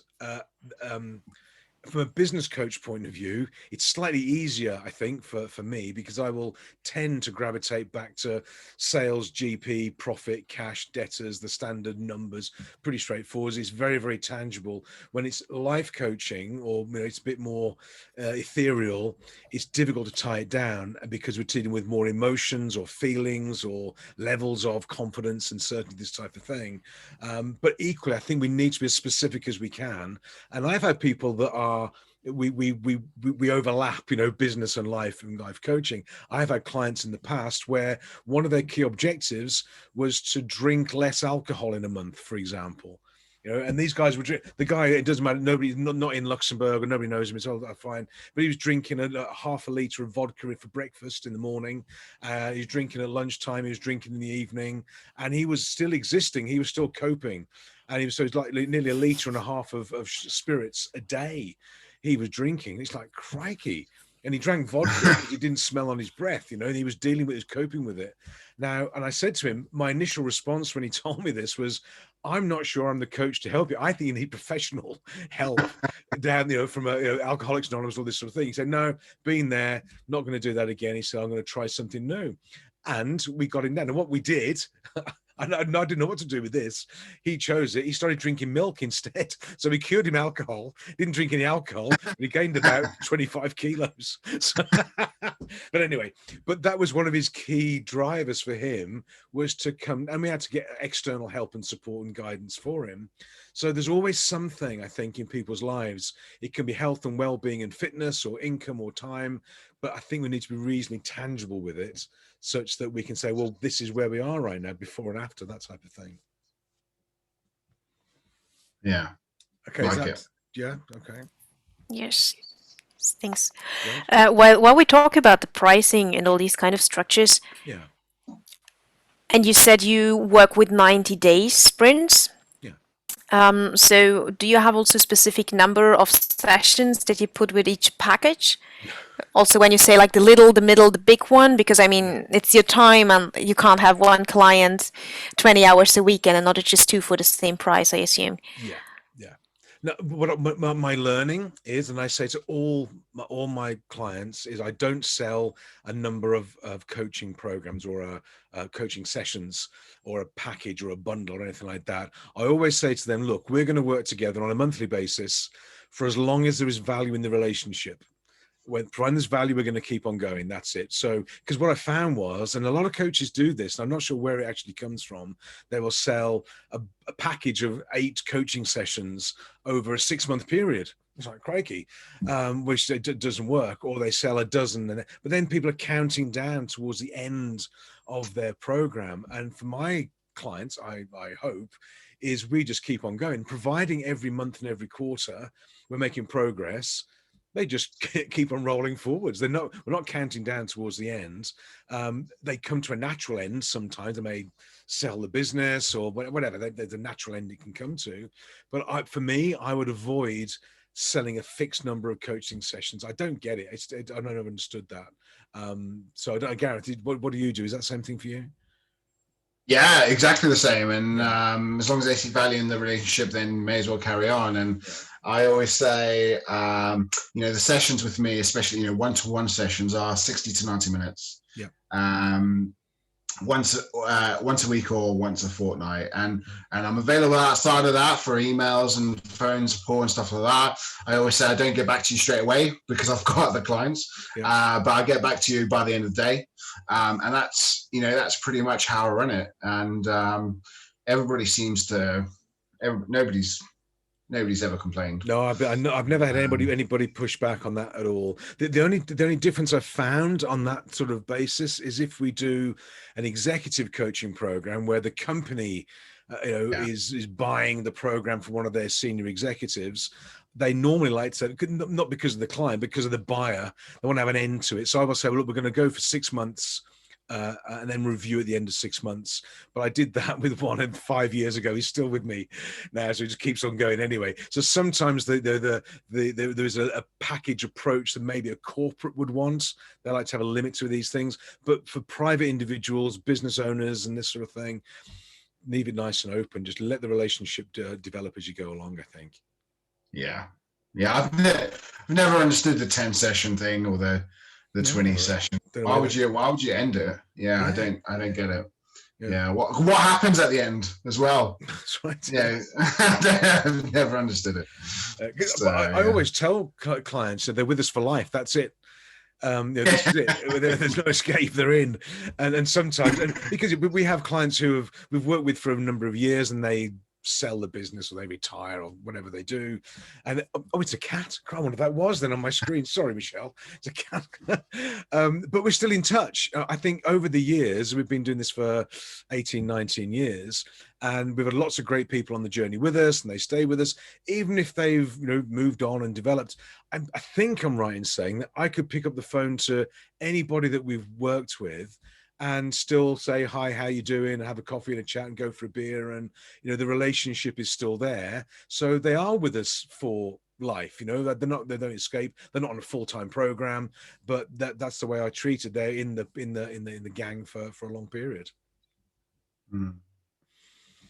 from a business coach point of view, it's slightly easier, I think, for me, because I will tend to gravitate back to sales, GP, profit, cash, debtors, the standard numbers, pretty straightforward. It's very, very tangible. When it's life coaching, or it's a bit more ethereal, it's difficult to tie it down because we're dealing with more emotions or feelings or levels of confidence and certainty, this type of thing. But equally, I think we need to be as specific as we can. And I've had people that are we overlap, business and life coaching. I've had clients in the past where one of their key objectives was to drink less alcohol in a month, for example. And these guys would drink. The guy, it doesn't matter. Nobody's not in Luxembourg, and nobody knows him. It's all fine. But he was drinking a half a liter of vodka for breakfast in the morning. He was drinking at lunchtime. He was drinking in the evening, and he was still existing. He was still coping, and he was like nearly a liter and a half of spirits a day. He was drinking. It's like, crikey. And he drank vodka because it didn't smell on his breath, and he was dealing with it, coping with it. Now, and I said to him, my initial response when he told me this was, I'm not sure I'm the coach to help you. I think you need professional help down, from Alcoholics Anonymous, all this sort of thing. He said, no, been there, not going to do that again. He said, I'm going to try something new. And we got him down. And what we did, I didn't know what to do with this. He chose it. He started drinking milk instead. So we cured him alcohol, didn't drink any alcohol, and he gained about 25 kilos. So, but anyway, that was one of his key drivers for him, was to come, and we had to get external help and support and guidance for him. So there's always something, I think, in people's lives. It can be health and well-being and fitness or income or time, but I think we need to be reasonably tangible with it, such that we can say, well, this is where we are right now, before and after, that type of thing. Yeah. Okay. Yeah. Okay. Yes. Thanks. Yeah. While we talk about the pricing and all these kind of structures. Yeah. And you said you work with 90-day sprints. Yeah. So do you have also a specific number of sessions that you put with each package? Also, when you say like the little, the middle, the big one, because I mean, it's your time and you can't have one client 20 hours a week and another just 2 for the same price, I assume. Yeah. Yeah. No, what my learning is, and I say to all my clients, is I don't sell a number of coaching programs or coaching sessions or a package or a bundle or anything like that. I always say to them, look, we're going to work together on a monthly basis for as long as there is value in the relationship. When there's value, we're going to keep on going. That's it. So, because what I found was, and a lot of coaches do this, and I'm not sure where it actually comes from, they will sell a package of 8 coaching sessions over a 6-month period. It's like, crikey, which doesn't work. Or they sell a dozen, but then people are counting down towards the end of their program. And for my clients, I hope, is we just keep on going, providing every month and every quarter we're making progress. They just keep on rolling forwards. We're not counting down towards the end. They come to a natural end. Sometimes they may sell the business or whatever. There's a natural end it can come to. But for me, I would avoid selling a fixed number of coaching sessions. I don't get it. I don't have understood that. So I don't guarantee. What do you do? Is that the same thing for you? Yeah, exactly the same. And as long as they see value in the relationship, then may as well carry on. And I always say, the sessions with me, especially, one-to-one sessions, are 60 to 90 minutes. Yeah. Once a week or once a fortnight, and I'm available outside of that for emails and phone support and stuff like that. I always say I don't get back to you straight away because I've got other clients, but I get back to you by the end of the day, and that's pretty much how I run it. And everybody seems to, nobody's ever complained. No, I've never had anybody push back on that at all. The only difference I've found on that sort of basis is if we do an executive coaching program where the company, is buying the program for one of their senior executives. They normally like to, not because of the client, because of the buyer. They want to have an end to it. So I will say, well, look, we're going to go for 6 months. And then review at the end of 6 months. But I did that with one, and 5 years ago, he's still with me now, so it just keeps on going anyway. So sometimes there's a package approach that maybe a corporate would want. They like to have a limit to these things, but for private individuals, business owners, and this sort of thing, leave it nice and open. Just let the relationship develop as you go along, I think. Yeah. I've never understood the 10 session thing or the 20 session. Why would you end it? I don't get it. Yeah. What happens at the end as well? That's right. Yeah. I've never understood it. I always tell clients that they're with us for life. That's it. This is it. There's no escape. They're in. And sometimes, because we have clients who we've worked with for a number of years, and they sell the business or they retire or whatever they do, and it's a cat. I wonder what that was then on my screen. Sorry, Michelle, it's a cat. But we're still in touch. I think over the years, we've been doing this for 18-19 years, and we've had lots of great people on the journey with us, and they stay with us even if they've moved on and developed. I think I'm right in saying that I could pick up the phone to anybody that we've worked with and still say, hi, how you doing? And have a coffee and a chat and go for a beer. And, the relationship is still there. So they are with us for life, they don't escape. They're not on a full-time program, but that's the way I treat it. They're in the gang for a long period.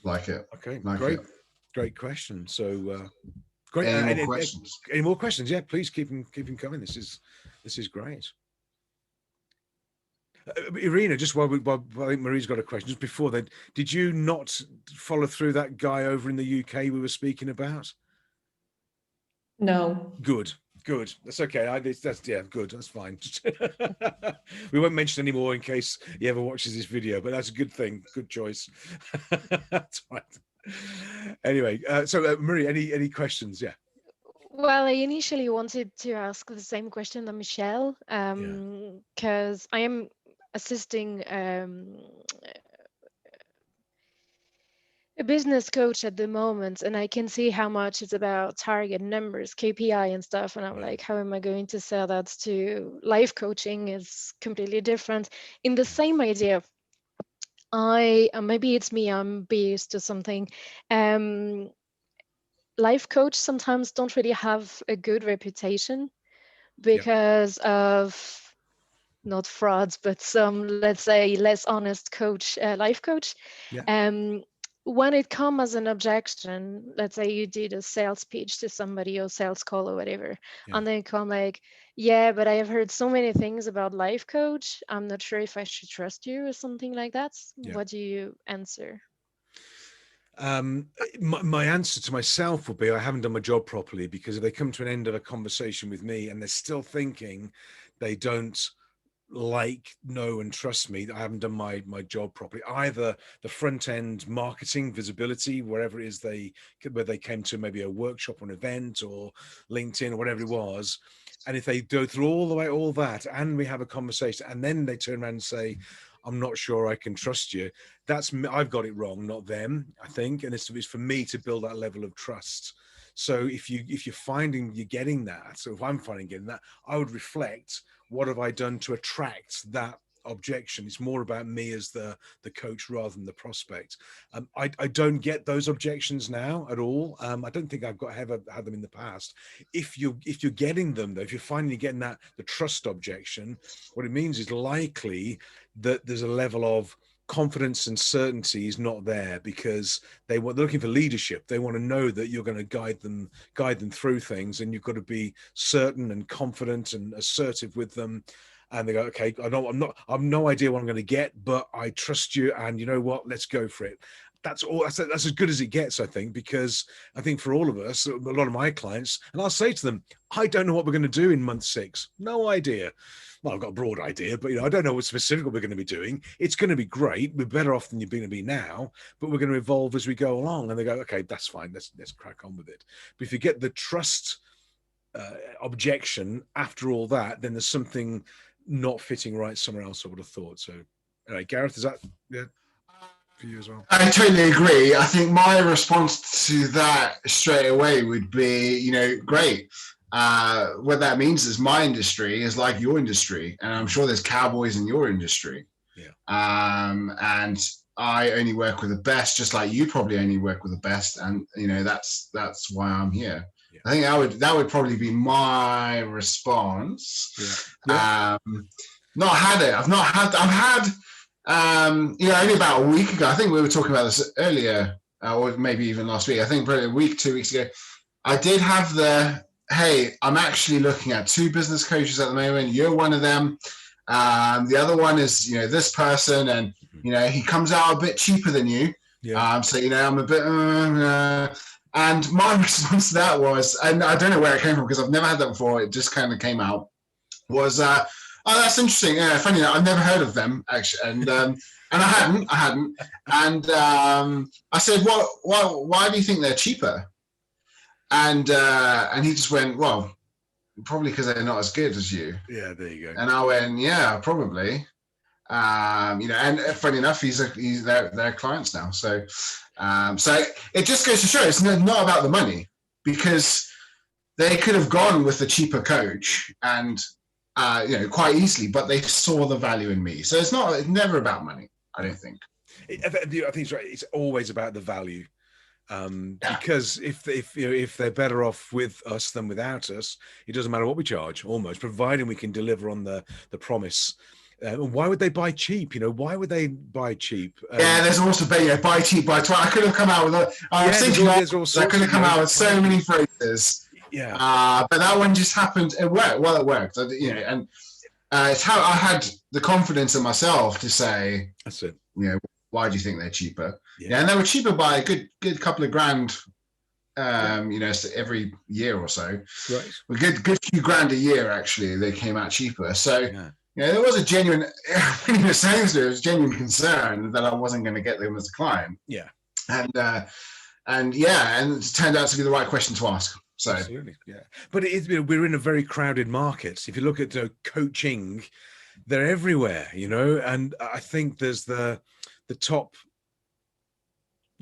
Like it. Okay. Like Great question. So, great. Any more questions? Any more questions? Yeah, please keep them coming. This is great. Irina, just while I think Marie's got a question, just before that, did you not follow through that guy over in the UK we were speaking about? No. Good. That's okay. Good. That's fine. We won't mention any more in case he ever watches this video, but that's a good thing. Good choice. That's right. Anyway, so Marie, any questions? Yeah. Well, I initially wanted to ask the same question to Michelle, because I am assisting a business coach at the moment, and I can see how much it's about target numbers, KPI and stuff, and I'm like, how am I going to sell that to life coaching? Is completely different. In the same idea, maybe it's me, I'm biased to something. Life coach sometimes don't really have a good reputation because of not frauds, but some, let's say, less honest life coach. When it comes as an objection, let's say you did a sales pitch to somebody or sales call or whatever, and they come like, but I have heard so many things about life coach. I'm not sure if I should trust you or something like that. What do you answer? My answer to myself would be I haven't done my job properly, because if they come to an end of a conversation with me and they're still thinking they don't know and trust me, I haven't done my job properly. Either the front end marketing, visibility, wherever it is where they came to maybe a workshop or an event or LinkedIn or whatever it was, and if they go through all that and we have a conversation and then they turn around and say, I'm not sure I can trust you, I've got it wrong, not them, I think. And it's for me to build that level of trust. So if you're finding you're getting that, so if I'm finding getting that, I would reflect, what have I done to attract that objection? It's more about me as the coach rather than the prospect. I don't get those objections now at all. I don't think I've ever had them in the past. If you're getting them though, if you're finally getting the trust objection, what it means is likely that there's a level of confidence and certainty is not there, because they're looking for leadership. They want to know that you're going to guide them through things, and you've got to be certain and confident and assertive with them. And they go, okay, I've no idea what I'm going to get, but I trust you, and you know what, let's go for it. That's as good as it gets, I think, because I think for all of us, a lot of my clients, and I'll say to them, I don't know what we're going to do in month 6. No idea. Well, I've got a broad idea, but I don't know what specific we're going to be doing. It's going to be great. We're better off than you're going to be now, but we're going to evolve as we go along. And they go, okay, that's fine. Let's crack on with it. But if you get the trust objection after all that, then there's something not fitting right somewhere else, I would have thought. So anyway, Gareth, is that for you as well? I totally agree. I think my response to that straight away would be, great. What that means is my industry is like your industry, and I'm sure there's cowboys in your industry. Yeah. And I only work with the best, just like you probably only work with the best, and that's why I'm here. Yeah. I think that would probably be my response. Yeah. I've had only about a week ago. I think we were talking about this earlier, or maybe even last week. I think probably a week, 2 weeks ago. I did have hey, I'm actually looking at 2 business coaches at the moment. You're one of them. The other one is, this person, and, he comes out a bit cheaper than you. Yeah. So, I'm a bit, and my response to that was, and I don't know where it came from because I've never had that before. It just kind of came out, was, oh, that's interesting. Funny enough, I've never heard of them actually. And I hadn't. And I said, why do you think they're cheaper? And he just went, well, probably because they're not as good as you. Yeah, there you go. And I went, yeah, probably. And funny enough, he's their clients now. So it just goes to show it's not about the money, because they could have gone with the cheaper coach and quite easily, but they saw the value in me. So it's never about money, I don't think. I think it's right. It's always about the value. Because if they're better off with us than without us, it doesn't matter what we charge, almost, providing we can deliver on the promise. Why would they buy cheap? Why would they buy cheap? There's also buy cheap, buy twice. I could have come out with I could have come out with so many phrases. Yeah. But that one just happened. It worked. Well, it worked. And it's how I had the confidence in myself to say, that's it. Why do you think they're cheaper? Yeah, and they were cheaper by a good couple of grand, every year or so. Right. A good few grand a year, actually, they came out cheaper. So, there was a genuine, when you were saying there was genuine concern that I wasn't going to get them as a client. Yeah. And it turned out to be the right question to ask. So, absolutely, yeah. But we're in a very crowded market. If you look at coaching, they're everywhere, and I think there's the top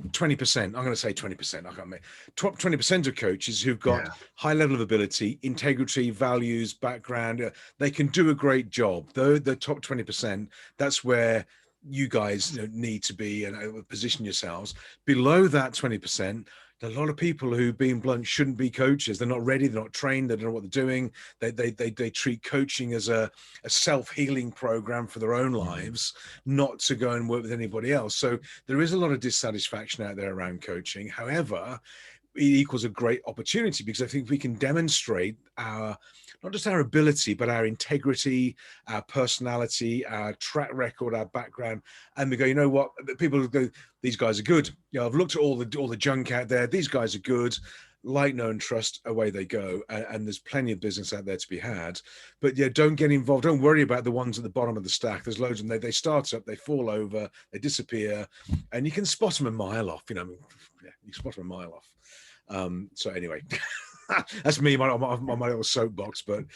20%, I'm going to say 20%, I can't make top 20% of coaches who've got high level of ability, integrity, values, background. They can do a great job. Though the top 20%, that's where you guys need to be and position yourselves. Below that 20%, a lot of people who, being blunt, shouldn't be coaches. They're not ready. They're not trained. They don't know what they're doing. They treat coaching as a self-healing program for their own lives, not to go and work with anybody else. So there is a lot of dissatisfaction out there around coaching. However, it equals a great opportunity, because I think we can demonstrate not just our ability, but our integrity, our personality, our track record, our background. And we go, you know what? People go, these guys are good. I've looked at all the junk out there. These guys are good. Like, know, and trust, away they go. And there's plenty of business out there to be had. But don't get involved. Don't worry about the ones at the bottom of the stack. There's loads of them. They start up, they fall over, they disappear, and you can spot them a mile off. You can spot them a mile off. So anyway, that's me, my little soapbox. But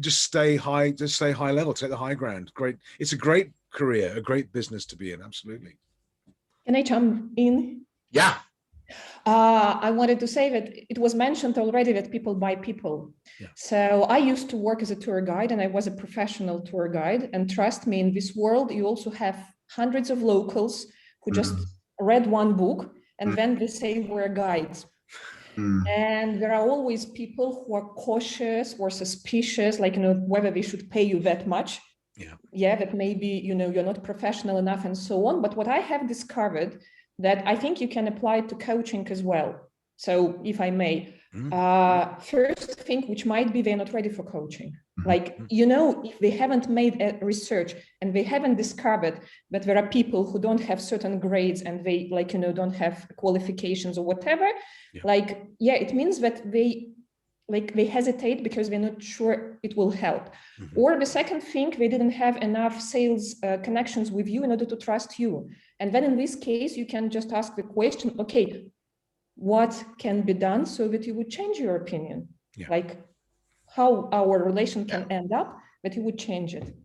just stay high level, take the high ground. Great. It's a great career, a great business to be in. Absolutely. Can I jump in? Yeah. I wanted to say that it was mentioned already that people buy people. Yeah. So I used to work as a tour guide, and I was a professional tour guide. And trust me, in this world, you also have hundreds of locals who just read one book and then they say we're guides. And there are always people who are cautious or suspicious, like, whether they should pay you that much. Yeah, that maybe, you're not professional enough and so on. But what I have discovered that I think you can apply it to coaching as well. So if I may, first think, which might be they're not ready for coaching. Like, if they haven't made a research and they haven't discovered that there are people who don't have certain grades and they don't have qualifications or whatever, it means that they hesitate because they're not sure it will help. Or the second thing, they didn't have enough sales connections with you in order to trust you. And then in this case, you can just ask the question, okay, what can be done so that you would change your opinion? Like how our relation can end up, that you would change it.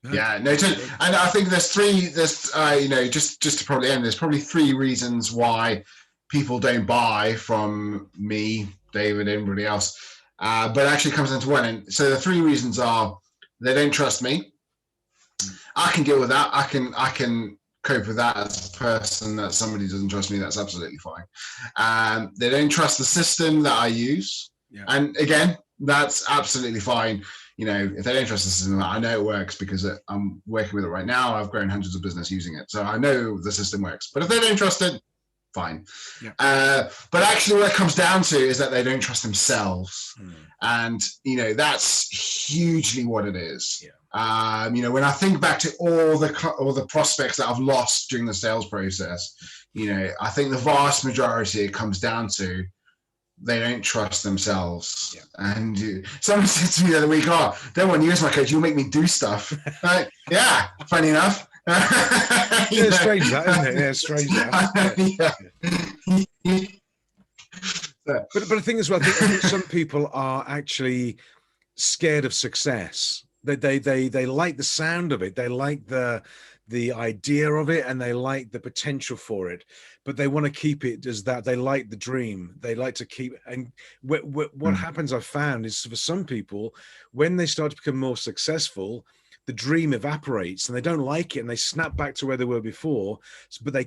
And I think just to probably end, there's probably 3 reasons why people don't buy from me, David, everybody else, but it actually comes down to one. And so the 3 reasons are: they don't trust me. I can deal with that. I can cope with that as a person. That somebody doesn't trust me, that's absolutely fine. They don't trust the system that I use, and again, that's absolutely fine. If they don't trust the system, I know it works because I'm working with it right now. I've grown hundreds of business using it, so I know the system works. But if they don't trust it, fine. But actually what it comes down to is that they don't trust themselves. And that's hugely what it is. When I think back to all the prospects that I've lost during the sales process, I think the vast majority it comes down to they don't trust themselves. And someone said to me the other week, don't want to use my coach, you'll make me do stuff. Yeah, funny enough. It's strange that, isn't it? Yeah, it's strange that. But the thing is, I think some people are actually scared of success. They like the sound of it. They like the idea of it, and they like the potential for it. But they want to keep it as that. They like the dream. They like to keep. And what happens, I've found, is for some people, when they start to become more successful, the dream evaporates and they don't like it and they snap back to where they were before. But they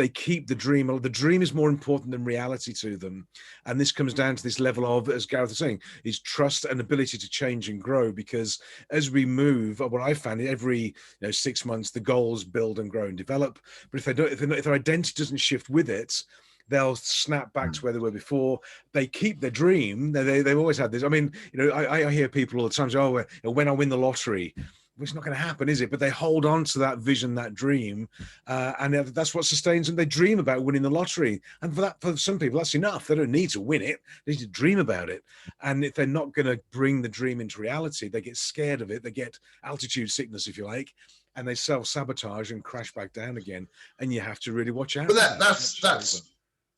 keep the dream. The dream is more important than reality to them. And this comes down to this level of, as Gareth was saying, is trust and ability to change and grow. Because as we move, what I found, every 6 months, the goals build and grow and develop. But if their identity doesn't shift with it, they'll snap back to where they were before. They keep their dream. They've always had this. I mean, I hear people all the time say, when I win the lottery. It's not going to happen, is it? But they hold on to that vision, that dream, and that's what sustains them. They dream about winning the lottery, and for some people, that's enough. They don't need to win it; they need to dream about it. And if they're not going to bring the dream into reality, they get scared of it. They get altitude sickness, if you like, and they self-sabotage and crash back down again. And you have to really watch out. But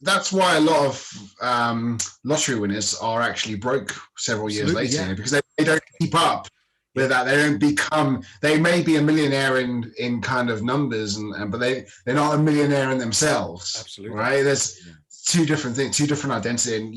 that's why a lot of lottery winners are actually broke several years later, because they don't keep up. With that, they don't become. They may be a millionaire in kind of numbers, but they're not a millionaire in themselves. Absolutely, right? There's 2 different things, 2 different identity, and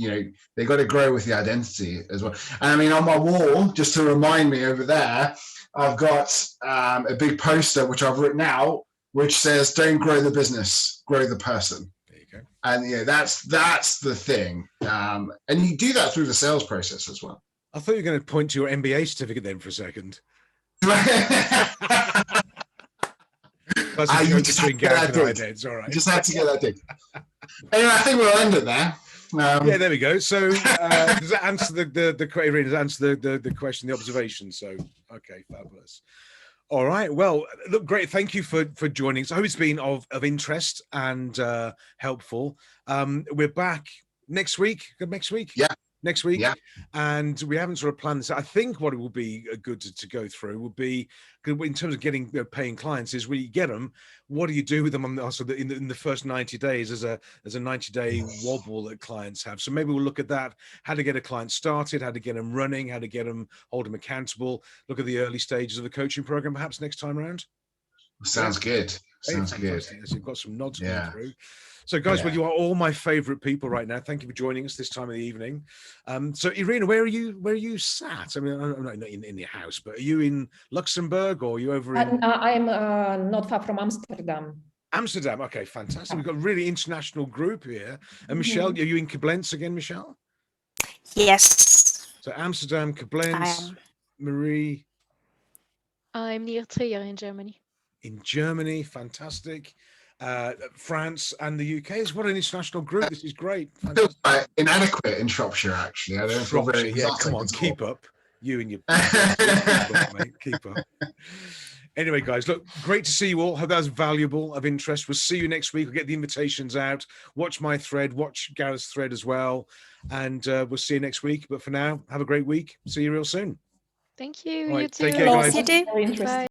they got to grow with the identity as well. And I mean, on my wall, just to remind me over there, I've got a big poster which I've written out, which says, "Don't grow the business, grow the person." There you go. And that's the thing, and you do that through the sales process as well. I thought you were going to point to your MBA certificate then for a second. You just had to get that thing. It's all right. You just had to get that thing. Anyway, I think we'll end it there. Yeah, there we go. So does that answer the question, the observation? So, okay, fabulous. All right. Well, look, great. Thank you for joining us. I hope it's been of interest and helpful. We're back next week. Next week? Yeah. Next week, and we haven't sort of planned this. I think what it will be good to go through would be, in terms of getting paying clients, is when you get them, what do you do with them in the first 90 days as a 90-day wobble that clients have. So maybe we'll look at that, how to get a client started, how to get them running, how to get them, hold them accountable, look at the early stages of the coaching program, perhaps next time around. Sounds good. Sounds good. So you've got some nods coming through. So, guys, well, you are all my favorite people right now. Thank you for joining us this time of the evening. So, Irina, where are you sat? I mean, I'm not in your house, but are you in Luxembourg or are you over in? I'm not far from Amsterdam. Amsterdam. Okay, fantastic. We've got a really international group here. And Michelle, are you in Koblenz again, Michelle? Yes. So, Amsterdam, Koblenz, Marie. I'm near Trier in Germany. In Germany, fantastic. France and the UK. What an international group. This is great. Quite inadequate in Shropshire, actually. I don't feel very yeah, come on, keep up. You and your keep up. Anyway, guys, look, great to see you all. Hope that was valuable, of interest. We'll see you next week. We'll get the invitations out. Watch my thread, watch Gareth's thread as well. And we'll see you next week. But for now, have a great week. See you real soon. Thank you. Right, You too. take care, guys. You too. Very interesting. Bye.